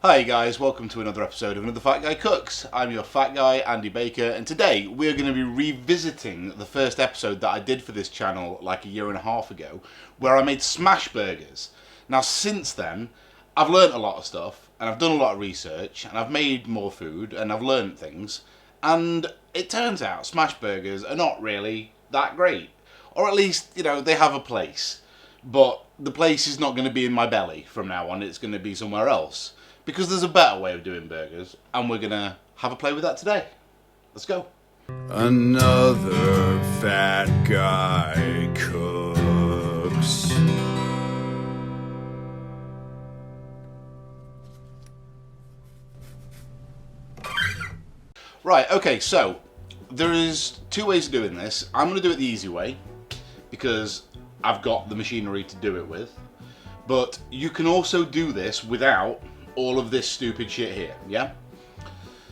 Hi guys, welcome to another episode of Another Fat Guy Cooks. I'm your fat guy, Andy Baker, and today we're going to be revisiting the first episode that I did for this channel like a year and a half ago, where I made smash burgers. Now since then, I've learnt a lot of stuff, and I've done a lot of research, and I've made more food, and I've learnt things, and it turns out smash burgers are not really that great. Or at least, you know, they have a place. But the place is not going to be in my belly from now on, it's going to be somewhere else. Because there's a better way of doing burgers, and we're gonna have a play with that today. Let's go. Another fat guy cooks. Right, okay, so there is two ways of doing this. I'm gonna do it the easy way, because I've got the machinery to do it with. But you can also do this without all of this stupid shit here, yeah?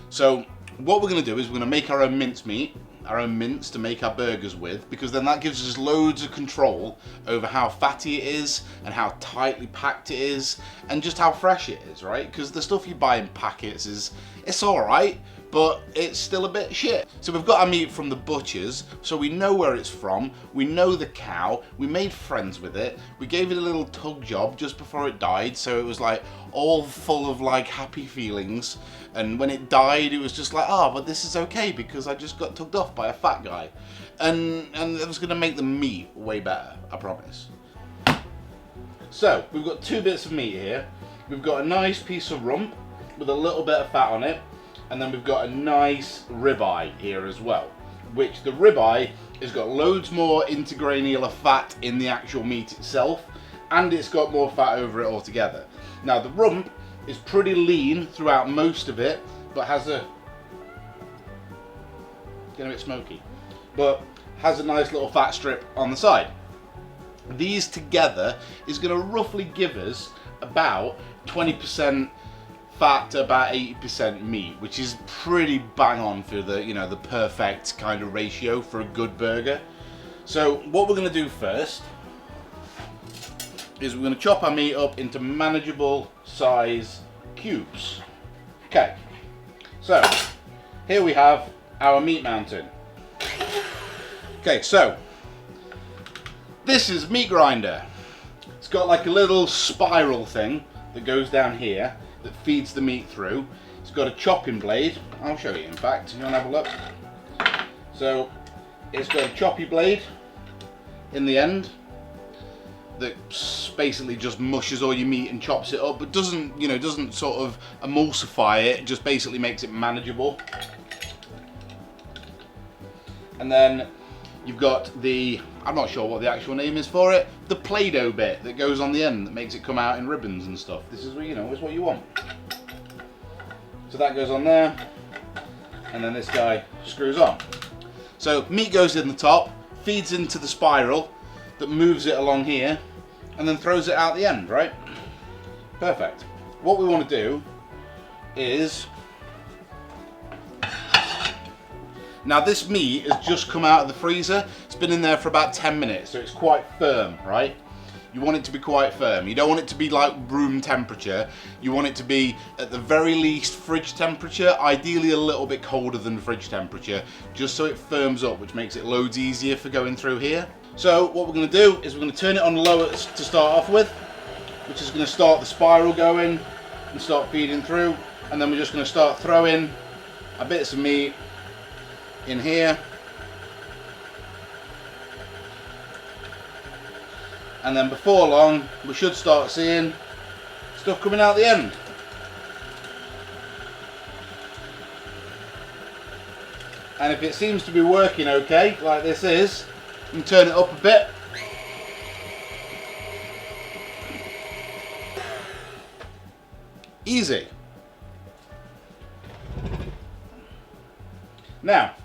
So what we're going to do is we're going to make our own mincemeat, our own mince to make our burgers with, because then that gives us loads of control over how fatty it is and how tightly packed it is and just how fresh it is, right? Because the stuff you buy in packets it's alright, but it's still a bit shit. So we've got our meat from the butchers, so we know where it's from, we know the cow, we made friends with it, we gave it a little tug job just before it died, so it was like all full of like happy feelings, and when it died it was just like, oh, but this is okay because I just got tugged off by a fat guy. And it was gonna make the meat way better, I promise. So, we've got two bits of meat here. We've got a nice piece of rump with a little bit of fat on it, and then we've got a nice ribeye here as well, which the ribeye has got loads more intergranular fat in the actual meat itself, and it's got more fat over it altogether. Now the rump is pretty lean throughout most of it, but has a bit smoky, but has a nice little fat strip on the side. These together is going to roughly give us about 20% fat to about 80% meat, which is pretty bang on for the, you know, the perfect kind of ratio for a good burger. So what we're going to do first is we're going to chop our meat up into manageable size cubes. Okay, so here we have our meat mountain. Okay, so this is meat grinder. It's got like a little spiral thing that goes down here that feeds the meat through. It's got a chopping blade. I'll show you in fact, you want to have a look. So it's got a choppy blade in the end that basically just mushes all your meat and chops it up, but doesn't sort of emulsify it, just basically makes it manageable. And then you've got the, I'm not sure what the actual name is for it, the Play-Doh bit that goes on the end that makes it come out in ribbons and stuff. This is, you know, is what you want. So that goes on there, and then this guy screws on. So meat goes in the top, feeds into the spiral that moves it along here, and then throws it out the end, right? Perfect. What we want to do is, now this meat has just come out of the freezer. It's been in there for about 10 minutes, so it's quite firm, right? You want it to be quite firm. You don't want it to be like room temperature. You want it to be at the very least fridge temperature, ideally a little bit colder than fridge temperature, just so it firms up, which makes it loads easier for going through here. So what we're going to do is we're going to turn it on low to start off with, which is going to start the spiral going and start feeding through, and then we're just going to start throwing a bits of meat in here, and then before long we should start seeing stuff coming out the end. And if it seems to be working okay, like this is, you can turn it up a bit. Easy. Now,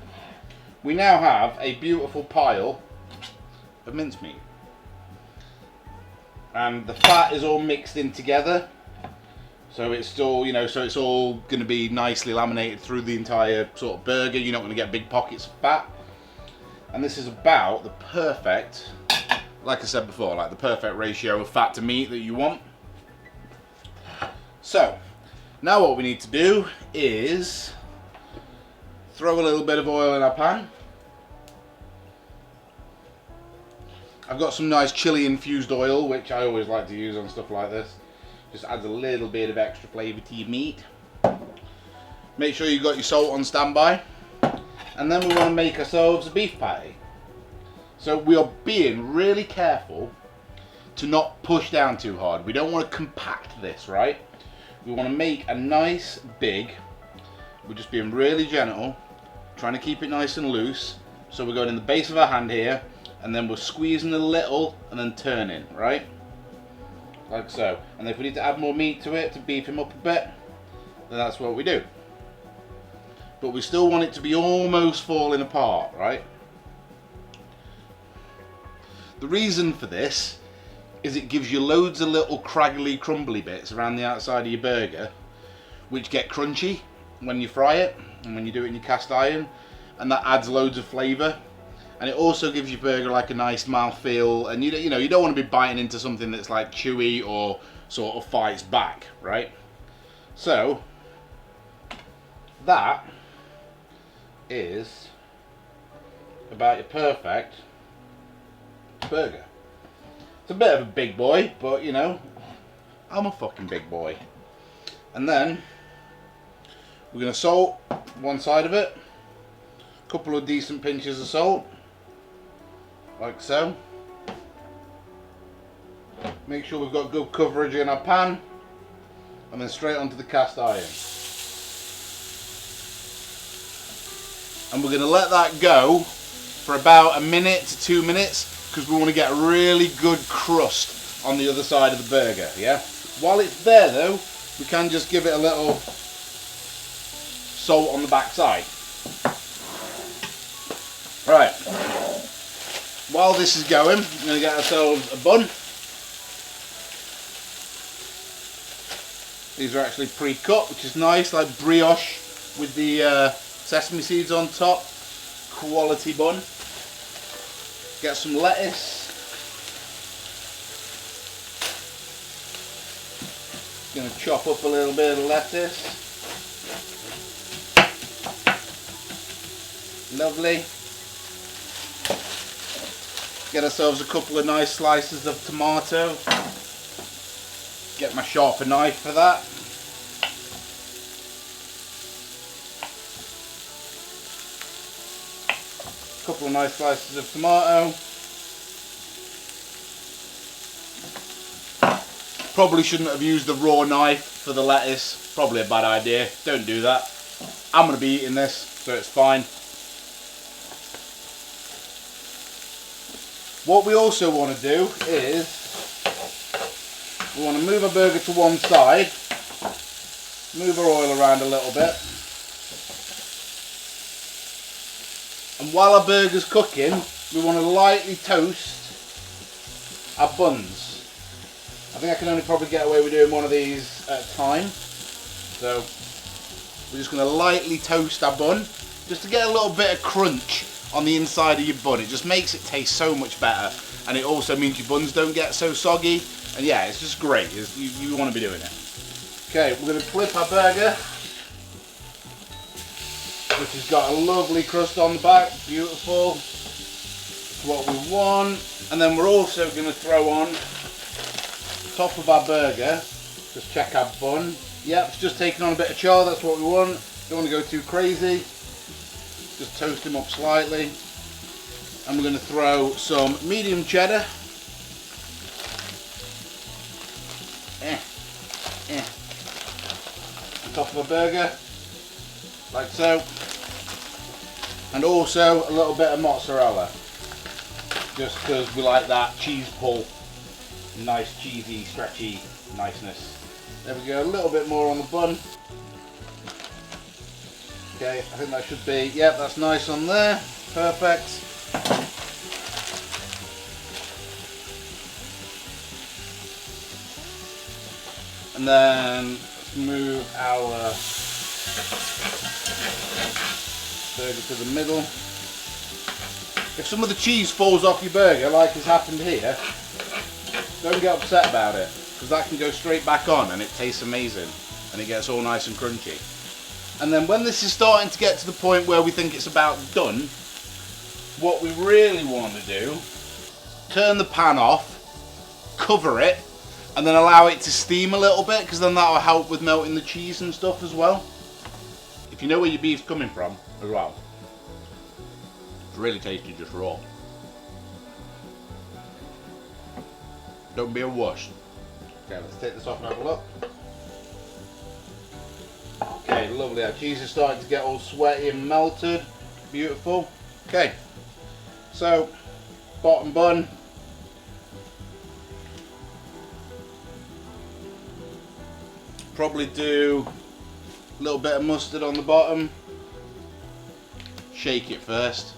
we now have a beautiful pile of mincemeat. And the fat is all mixed in together. So it's still, you know, so it's all going to be nicely laminated through the entire sort of burger. You're not going to get big pockets of fat. And this is about the perfect, like I said before, like the perfect ratio of fat to meat that you want. So, Now what we need to do is throw a little bit of oil in our pan. I've got some nice chili infused oil, which I always like to use on stuff like this. Just adds a little bit of extra flavour to your meat. Make sure you've got your salt on standby. And then we want to make ourselves a beef patty. So we are being really careful to not push down too hard. We don't want to compact this, right? We want to make a nice big, we're just being really gentle, trying to keep it nice and loose. So we're going in the base of our hand here, and then we're squeezing a little and then turning, right? Like so. And if we need to add more meat to it to beef him up a bit, then that's what we do. But we still want it to be almost falling apart, right? The reason for this is it gives you loads of little craggly, crumbly bits around the outside of your burger, which get crunchy when you fry it and when you do it in your cast iron, and that adds loads of flavour. And it also gives your burger like a nice mouthfeel, and you know you don't want to be biting into something that's like chewy or sort of fights back, right? So that is about your perfect burger. It's a bit of a big boy, but you know, I'm a fucking big boy. And then we're going to salt one side of it, a couple of decent pinches of salt, like so. Make sure we've got good coverage in our pan, and then straight onto the cast iron. And we're going to let that go for about a minute to 2 minutes, because we want to get a really good crust on the other side of the burger, yeah? While it's there though, we can just give it a little salt on the back side. Right. While this is going, we're going to get ourselves a bun. These are actually pre-cut, which is nice, like brioche with the sesame seeds on top. Quality bun. Get some lettuce. Gonna chop up a little bit of lettuce. Lovely. Get ourselves a couple of nice slices of tomato. Get my sharper knife for that. Couple of nice slices of tomato. Probably shouldn't have used the raw knife for the lettuce. Probably a bad idea. Don't do that. I'm going to be eating this, so it's fine. What we also want to do is we want to move our burger to one side, move our oil around a little bit. And while our burger's cooking, we want to lightly toast our buns. I think I can only probably get away with doing one of these at a time. So we're just going to lightly toast our bun, just to get a little bit of crunch on the inside of your bun. It just makes it taste so much better, and it also means your buns don't get so soggy. And yeah, it's just great. You want to be doing it. Okay, we're going to flip our burger, which has got a lovely crust on the back, beautiful. It's what we want. And then we're also going to throw on top of our burger, just check our bun. Yep, it's just taking on a bit of char, that's what we want. Don't want to go too crazy. Just toast him up slightly. And we're going to throw some medium cheddar. On top of a burger, like so. And also a little bit of mozzarella, just because we like that cheese pull. Nice cheesy, stretchy niceness. There we go, a little bit more on the bun. Okay, I think that should be, yep, that's nice on there. Perfect. And then let's move our burger to the middle. If some of the cheese falls off your burger, like has happened here, don't get upset about it, because that can go straight back on and it tastes amazing. and it gets all nice and crunchy. And then when this is starting to get to the point where we think it's about done, what we really want to do, turn the pan off, cover it, and then allow it to steam a little bit, because then that'll help with melting the cheese and stuff as well. If you know where your beef's coming from as well, it's really tasty just raw. Don't be a wuss. Okay, let's take this off and have a look. Okay, lovely. Our cheese is starting to get all sweaty and melted. Beautiful. Okay, so bottom bun. Probably do a little bit of mustard on the bottom. Shake it first.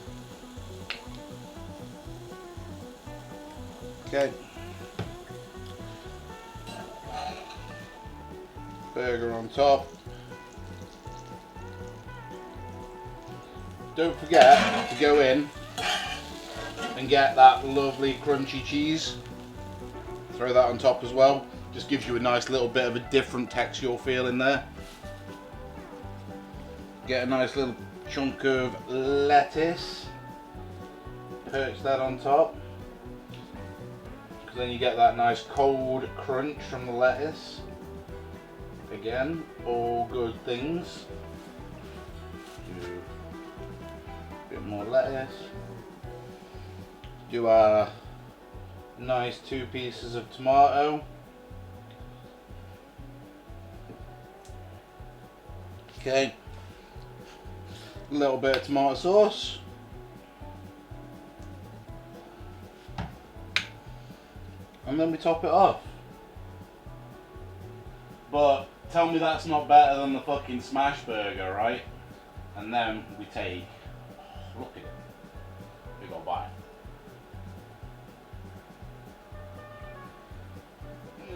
Okay. Burger on top. Don't forget to go in and get that lovely crunchy cheese. Throw that on top as well. Just gives you a nice little bit of a different texture feel in there. Get a nice little chunk of lettuce. Perch that on top. Because then you get that nice cold crunch from the lettuce. Again, all good things. Do a bit more lettuce. Do our nice 2 pieces of tomato. Okay, a little bit of tomato sauce. And then we top it off. But tell me that's not better than the fucking smash burger, right? And then we take, look at it, big old bite.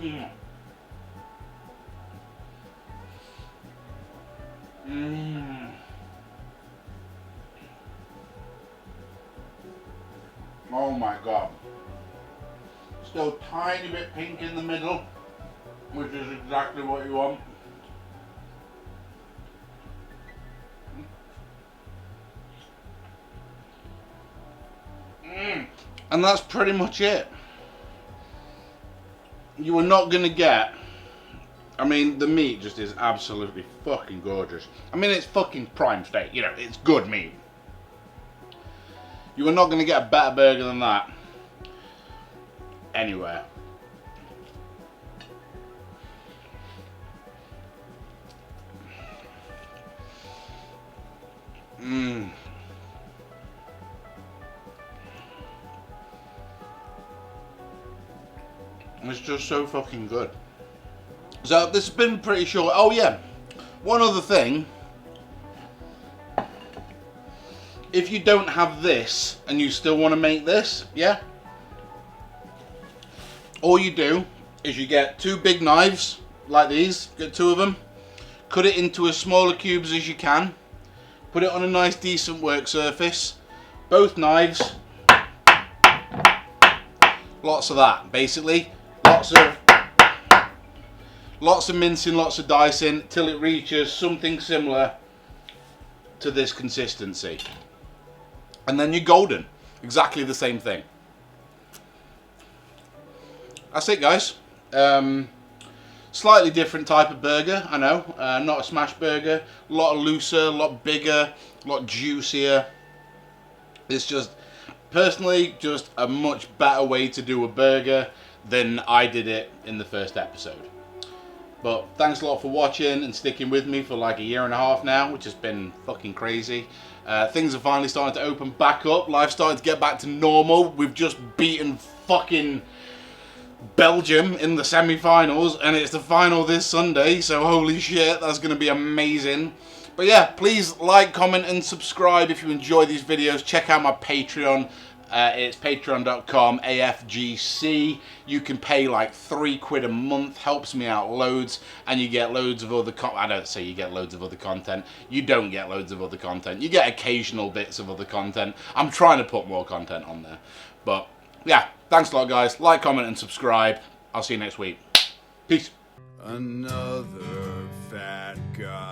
Mm. Mm. Oh my god. Still tiny bit pink in the middle, which is exactly what you want. And that's pretty much it. You are not going to get, I mean, the meat just is absolutely fucking gorgeous. I mean, it's fucking prime steak, you know, it's good meat. You are not going to get a better burger than that anywhere. Mmm. It's just so fucking good. So this has been pretty short. Oh yeah, one other thing. If you don't have this and you still want to make this, yeah, all you do is you get 2 big knives like these, get 2 of them, cut it into as smaller cubes as you can, put it on a nice decent work surface, both knives, lots of that basically, lots of mincing, lots of dicing till it reaches something similar to this consistency. And then you're golden. Exactly the same thing. That's it, guys. Slightly different type of burger, I know. Not a smash burger. A lot looser, a lot bigger, a lot juicier. It's just, personally, just a much better way to do a burger than I did it in the first episode. But thanks a lot for watching and sticking with me for like a 1.5 years now, which has been fucking crazy. Things are finally starting to open back up. Life's starting to get back to normal. We've just beaten fucking Belgium in the semi-finals, and it's the final this Sunday, so holy shit, that's going to be amazing. But yeah, please like, comment and subscribe if you enjoy these videos. Check out my Patreon. It's patreon.com AFGC. You can pay like £3 a month, helps me out loads, and you get loads of other I don't say you get loads of other content. You don't get loads of other content. You get occasional bits of other content. I'm trying to put more content on there. But yeah, thanks a lot, guys. Like, comment and subscribe. I'll see you next week. Peace. Another guy